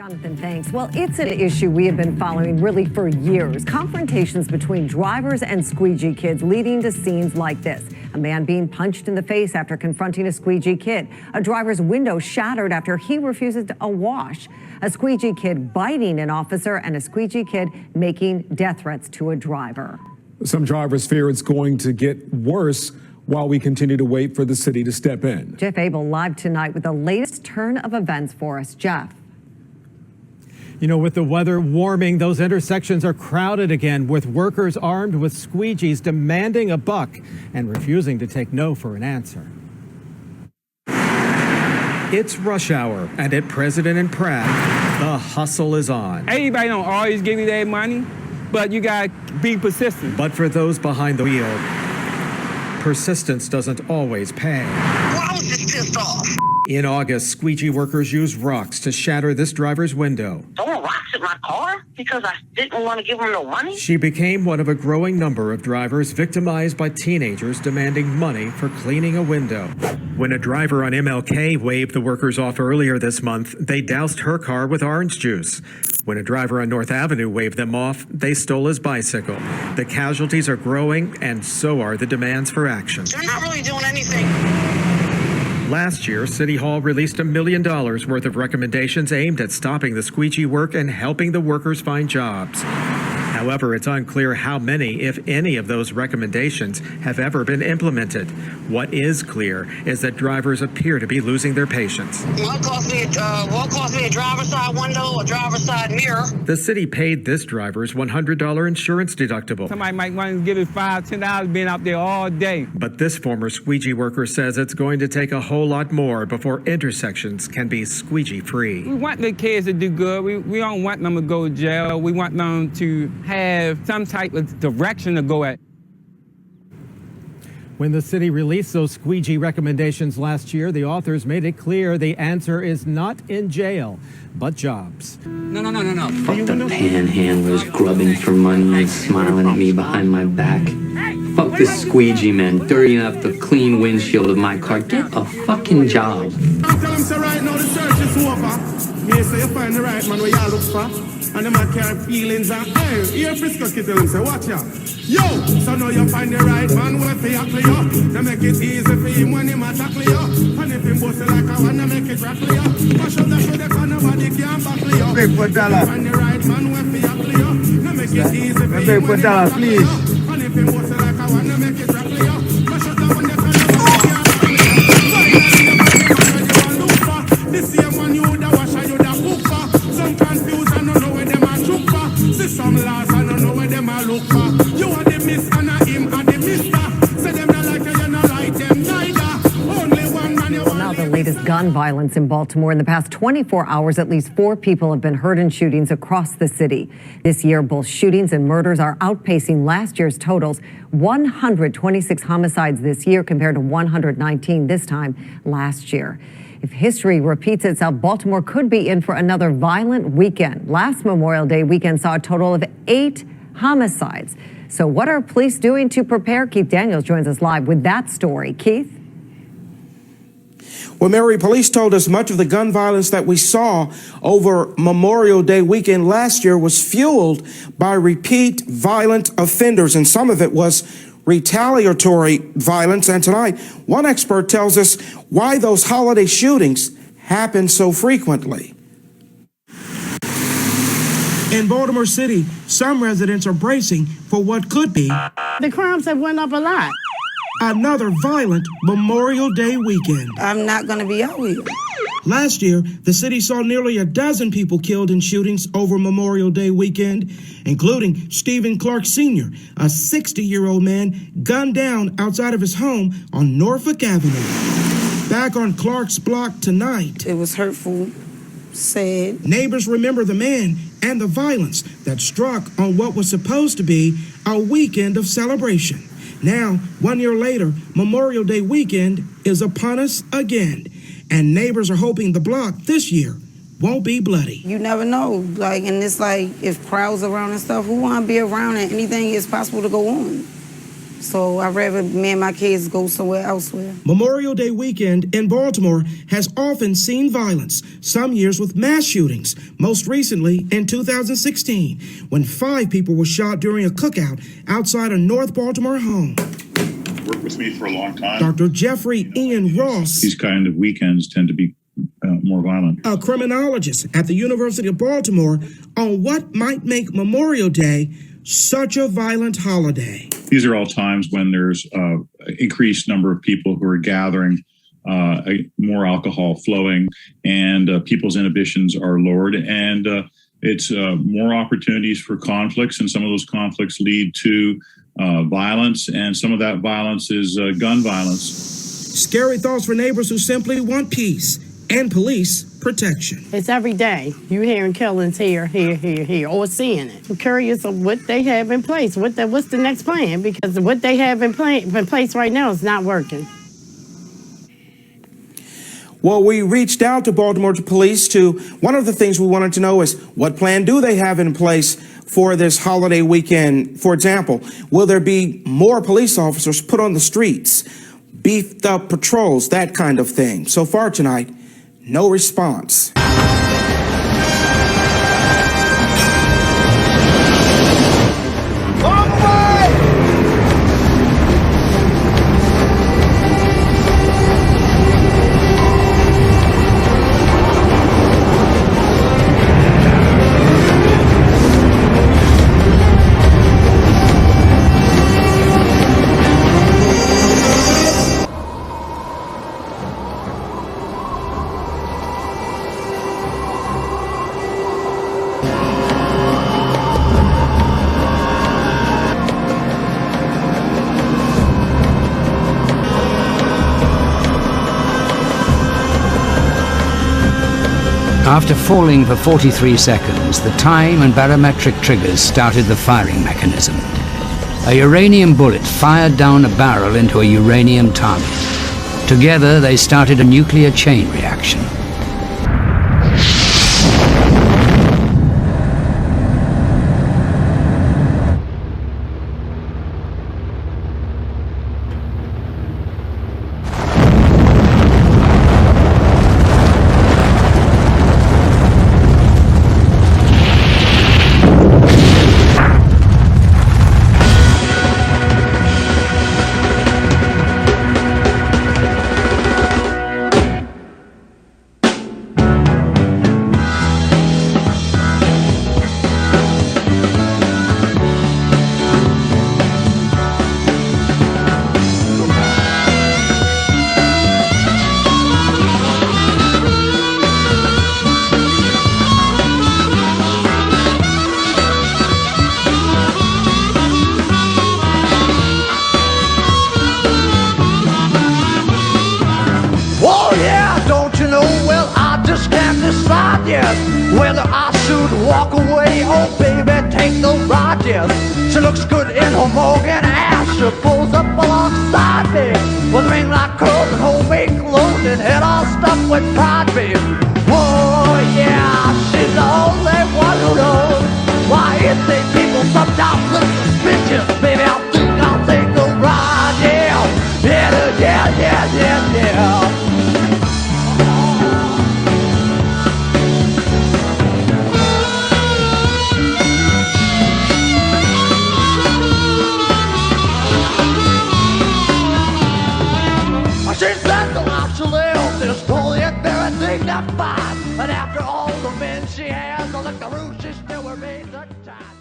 Jonathan, thanks. Well, it's an issue we have been following really for years. Confrontations between drivers and squeegee kids leading to scenes like this. A man being punched in the face after confronting a squeegee kid. A driver's window shattered after he refuses a wash. A squeegee kid biting an officer and a squeegee kid making death threats to a driver. Some drivers fear it's going to get worse while we continue to wait for the city to step in. Jeff Abel live tonight with the latest turn of events for us. Jeff. You know, with the weather warming, those intersections are crowded again with workers armed with squeegees demanding a buck and refusing to take no for an answer. It's rush hour, and at President and Pratt, the hustle is on. Everybody don't always give you that money, but you gotta be persistent. But for those behind the wheel, persistence doesn't always pay. Well, I was just pissed off. In August, squeegee workers used rocks to shatter this driver's window. Throwing rocks at my car because I didn't want to give them no money? She became one of a growing number of drivers victimized by teenagers demanding money for cleaning a window. When a driver on MLK waved the workers off earlier this month, they doused her car with orange juice. When a driver on North Avenue waved them off, they stole his bicycle. The casualties are growing, and so are the demands for action. They're not really doing anything. Last year, City Hall released $1 million worth of recommendations aimed at stopping the squeegee work and helping the workers find jobs. However, it's unclear how many, if any, of those recommendations have ever been implemented. What is clear is that drivers appear to be losing their patience. What cost me a driver's side window, a driver's side mirror? The city paid this driver's $100 insurance deductible. Somebody might want to give it $5, $10 being out there all day. But this former squeegee worker says it's going to take a whole lot more before intersections can be squeegee-free. We want the kids to do good. We don't want them to go to jail. We want them to have some type of direction to go at. When the city released those squeegee recommendations last year, the authors made it clear the answer is not in jail, but jobs. No. Fuck the panhandlers grubbing for money and smiling at me behind my back. Fuck the squeegee men dirtying up the clean windshield of my car. Get a fucking job. I tell them, say right now the search is over. Me say you find the right man where y'all look for. And them a carry feelings and hey, here Frisco kid tell him say watch out. Yo, so now you find the right man where fi tackle you. They make it easy for him when him a tackle you. And if him bust it like a one, they make it rattle you. Mash up the show, they can nobody can buckle you. Big for dollar. Find the right man where fi tackle you. They make it easy for him when him a tackle you. And if him bust it like a one, they make it rattle you. Mash up the one, they can nobody can buckle you. This same one you da wash and you da cook for. Some confused and don't know where them a look for. See some lost and don't know where them a look for. You are the miss and a him and the mister. Say them not like you not like them neither. Only one man you want. Now the latest gun violence in Baltimore. In the past 24 hours, at least 4 people have been hurt in shootings across the city. This year, both shootings and murders are outpacing last year's totals. 126 homicides this year compared to 119 this time last year. If history repeats itself, Baltimore could be in for another violent weekend. Last Memorial Day weekend saw a total of 8 homicides. So what are police doing to prepare? Keith Daniels joins us live with that story. Keith? Well, Mary, police told us much of the gun violence that we saw over Memorial Day weekend last year was fueled by repeat violent offenders, and some of it was retaliatory violence. And tonight, one expert tells us why those holiday shootings happen so frequently. In Baltimore City, some residents are bracing for what could be the crimes have went up a lot. Another violent Memorial Day weekend. I'm not going to be out here. Last year, the city saw nearly a dozen people killed in shootings over Memorial Day weekend, including Stephen Clark Sr., a 60-year-old man gunned down outside of his home on Norfolk Avenue. Back on Clark's block tonight. It was hurtful, sad. Neighbors remember the man and the violence that struck on what was supposed to be a weekend of celebration. Now, 1 year later, Memorial Day weekend is upon us again. And neighbors are hoping the block this year won't be bloody. You never know. And it's like, if crowds around and stuff, who want to be around and anything is possible to go on? So I'd rather me and my kids go somewhere elsewhere. Memorial Day weekend in Baltimore has often seen violence, some years with mass shootings, most recently in 2016, when 5 people were shot during a cookout outside a North Baltimore home. Worked with me for a long time. Dr. Jeffrey Ian Ross, These kind of weekends tend to be more violent. a criminologist at the University of Baltimore, on what might make Memorial Day such a violent holiday. These are all times when there's an increased number of people who are gathering, more alcohol flowing, and people's inhibitions are lowered. And it's more opportunities for conflicts, and some of those conflicts lead to violence, and some of that violence is gun violence. Scary thoughts for neighbors who simply want peace and police protection. It's every day. You're hearing killings here, or seeing it. I'm curious of what they have in place. What's the next plan? Because what they have in place right now is not working. Well, we reached out to Baltimore police to, one of the things we wanted to know is, what plan do they have in place for this holiday weekend? For example, will there be more police officers put on the streets, beefed up patrols, that kind of thing? So far tonight, no response. After falling for 43 seconds, the time and barometric triggers started the firing mechanism. A uranium bullet fired down a barrel into a uranium target. Together, they started a nuclear chain reaction. Whether I should walk away, oh baby, take the ride, yes. She looks good in her Morgan ass. She pulls up alongside me with a ring like curls and homemade clothes and head all stuffed with pride, babe. Whoa, yeah, she's the only one who knows why it think people sometimes look suspicious. Baby, I think I'll take the ride, yeah. Yeah. Dignified, and after all the men she has, I look the roof, she still remains untied.